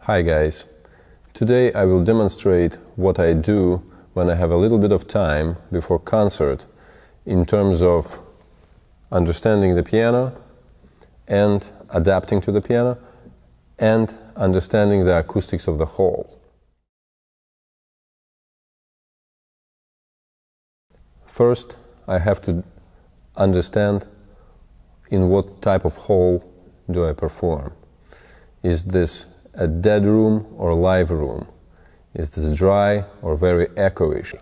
Hi guys, today I will demonstrate what I do when I have a little bit of time before concert in terms of understanding the piano and adapting to the piano and understanding the acoustics of the whole. First, I have to understand in what type of hall do I perform. Is this a dead room or live room? Is this dry or very echoish?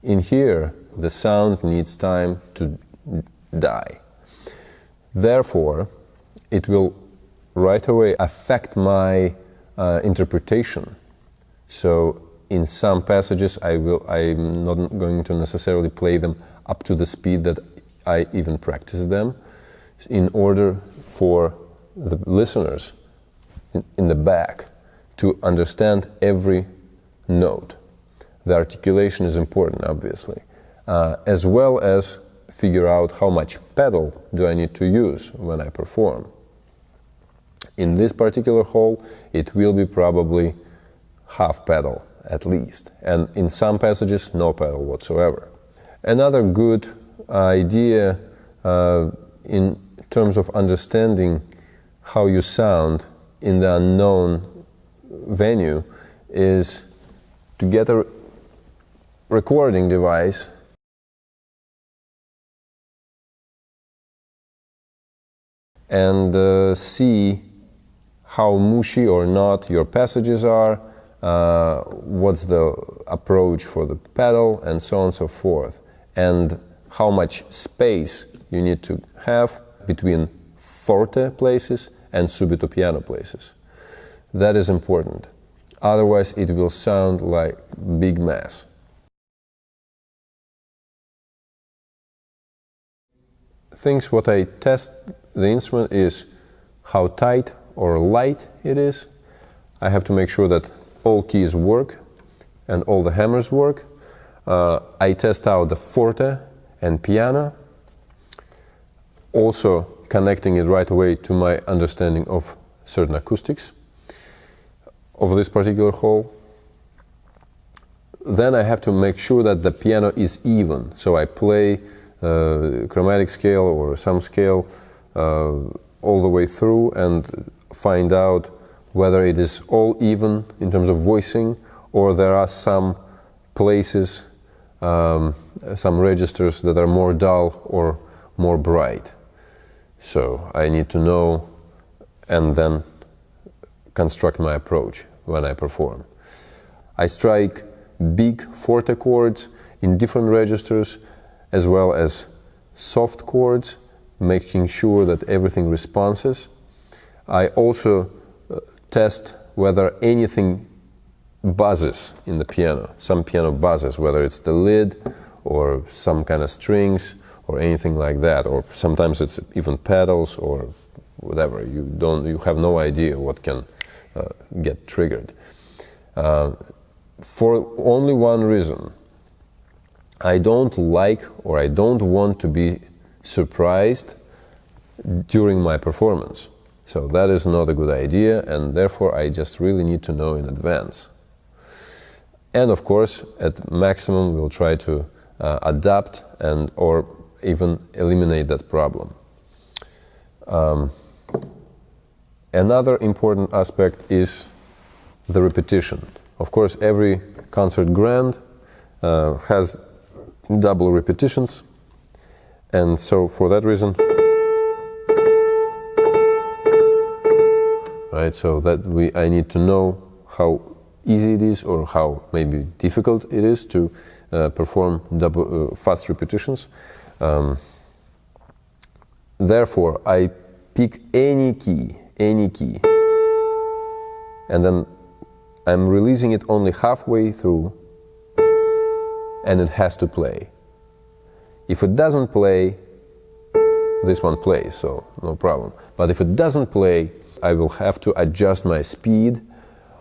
In here, the sound needs time to die. Therefore, it will right away affect my interpretation. So in some passages I'm not going to necessarily play them up to the speed that I even practice them, in order for the listeners in the back to understand every note. The articulation is important, obviously, as well as figure out how much pedal do I need to use when I perform. In this particular hall, it will be probably half pedal at least, and in some passages no pedal whatsoever. Another good idea in terms of understanding how you sound in the unknown venue is to get a recording device and see how mushy or not your passages are, what's the approach for the pedal, and so on and so forth, and how much space you need to have between forte places and subito piano places. That is important. Otherwise, it will sound like big mess. Things what I test the instrument is how tight or light it is. I have to make sure that all keys work and all the hammers work. I test out the forte and piano, also connecting it right away to my understanding of certain acoustics of this particular hall. Then I have to make sure that the piano is even, so I play chromatic scale or some scale all the way through and find out whether it is all even in terms of voicing, or there are some places, some registers that are more dull or more bright. So I need to know and then construct my approach when I perform. I strike big forte chords in different registers, as well as soft chords, making sure that everything responses. I also test whether anything buzzes in the piano. Some piano buzzes, whether it's the lid or some kind of strings or anything like that, or sometimes it's even pedals or whatever. You have no idea what can get triggered. For only one reason: I don't like or I don't want to be surprised during my performance. So that is not a good idea, and therefore I just really need to know in advance. And of course, at maximum we'll try to adapt and or even eliminate that problem. Another important aspect is the repetition. Of course, every concert grand has double repetitions, and so for that reason, right, so that I need to know how easy it is or how maybe difficult it is to perform fast repetitions. Therefore, I pick any key, and then I'm releasing it only halfway through, and it has to play. If it doesn't play, this one plays, so no problem. But if it doesn't play, I will have to adjust my speed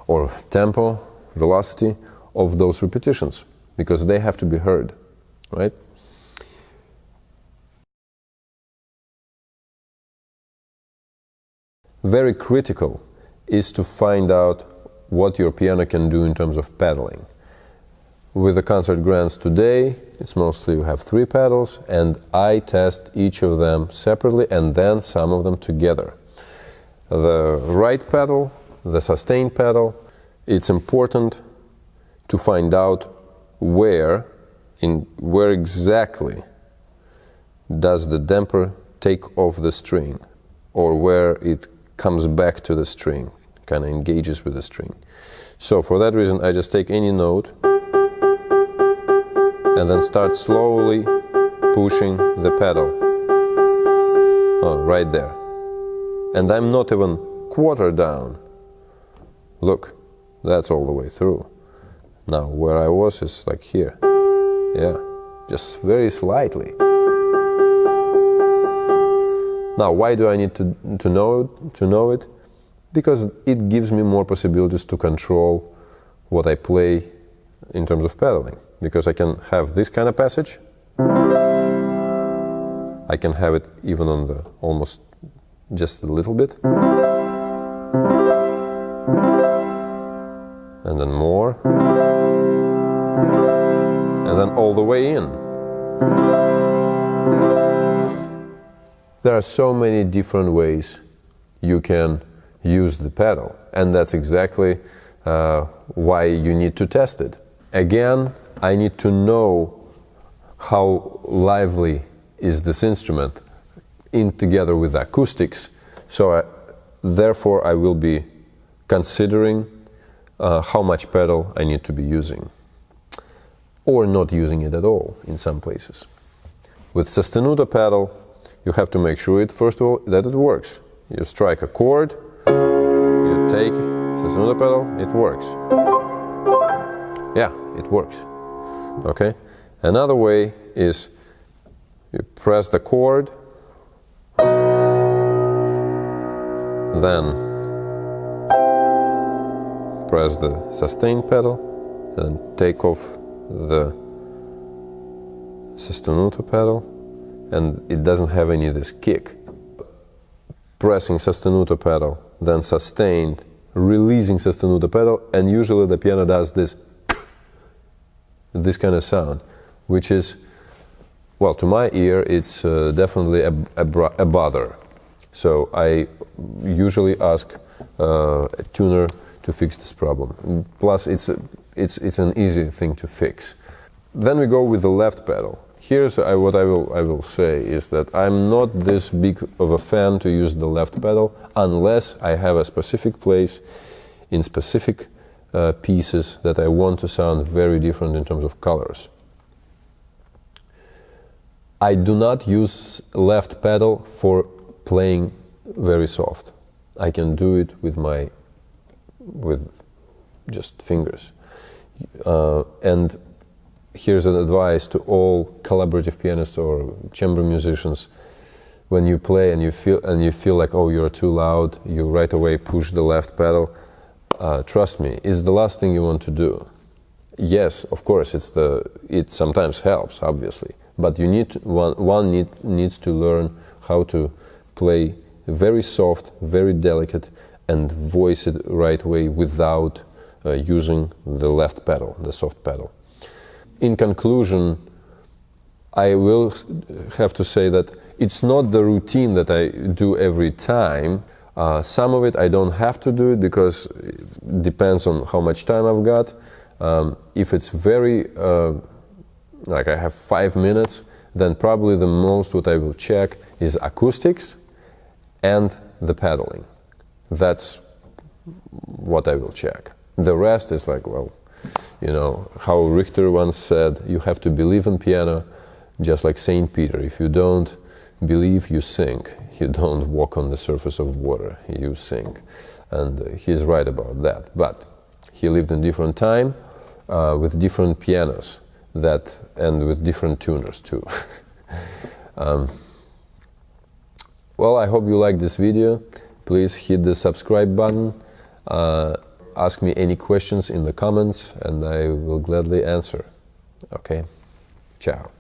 or tempo, velocity of those repetitions, because they have to be heard, right? very critical is to find out what your piano can do in terms of pedaling. With the concert grants today, it's mostly you have 3 pedals, and I test each of them separately and then some of them together. The right pedal, the sustain pedal, it's important to find out where exactly does the damper take off the string, or where it comes back to the string, kind of engages with the string. So for that reason, I just take any note and then start slowly pushing the pedal right there. And I'm not even quarter down. Look, that's all the way through. Now where I was is like here. Yeah, just very slightly. Now why do I need to know it? Because it gives me more possibilities to control what I play in terms of pedaling. Because I can have this kind of passage. I can have it even on the almost just a little bit. And then more. And then all the way in. There are so many different ways you can use the pedal, and that's exactly why you need to test it. Again, I need to know how lively is this instrument together with acoustics, so therefore I will be considering how much pedal I need to be using, or not using it at all in some places. With sostenuto pedal, you have to make sure first of all that it works. You strike a chord, you take sostenuto pedal, it works. Yeah, it works. Okay? Another way is you press the chord, then press the sustain pedal, and take off the sostenuto pedal, and it doesn't have any of this kick. Pressing sostenuto pedal, then sustained, releasing sostenuto pedal, and usually the piano does this kind of sound, which is, well, to my ear, it's definitely a bother. So I usually ask a tuner to fix this problem. Plus, it's an easy thing to fix. Then we go with the left pedal. Here's what I will say is that I'm not this big of a fan to use the left pedal unless I have a specific place in specific pieces that I want to sound very different in terms of colors. I do not use left pedal for playing very soft. I can do it with just fingers. And here's an advice to all collaborative pianists or chamber musicians: when you play and you feel like, oh, you're too loud, you right away push the left pedal. Trust me, it's the last thing you want to do. Yes, of course, it sometimes helps, obviously, but one needs to learn how to play very soft, very delicate, and voice it right way without using the left pedal, the soft pedal. In conclusion, I will have to say that it's not the routine that I do every time. Some of it I don't have to do it because it depends on how much time I've got. If it's very, like I have 5 minutes, then probably the most what I will check is acoustics and the pedaling. That's what I will check. The rest is like, well, you know, how Richter once said, you have to believe in piano just like St. Peter. If you don't believe, you sink. You don't walk on the surface of water, you sink. And he's right about that. But he lived in different time with different pianos and with different tuners too. Well, I hope you liked this video. Please hit the subscribe button. Ask me any questions in the comments and I will gladly answer. Okay, ciao.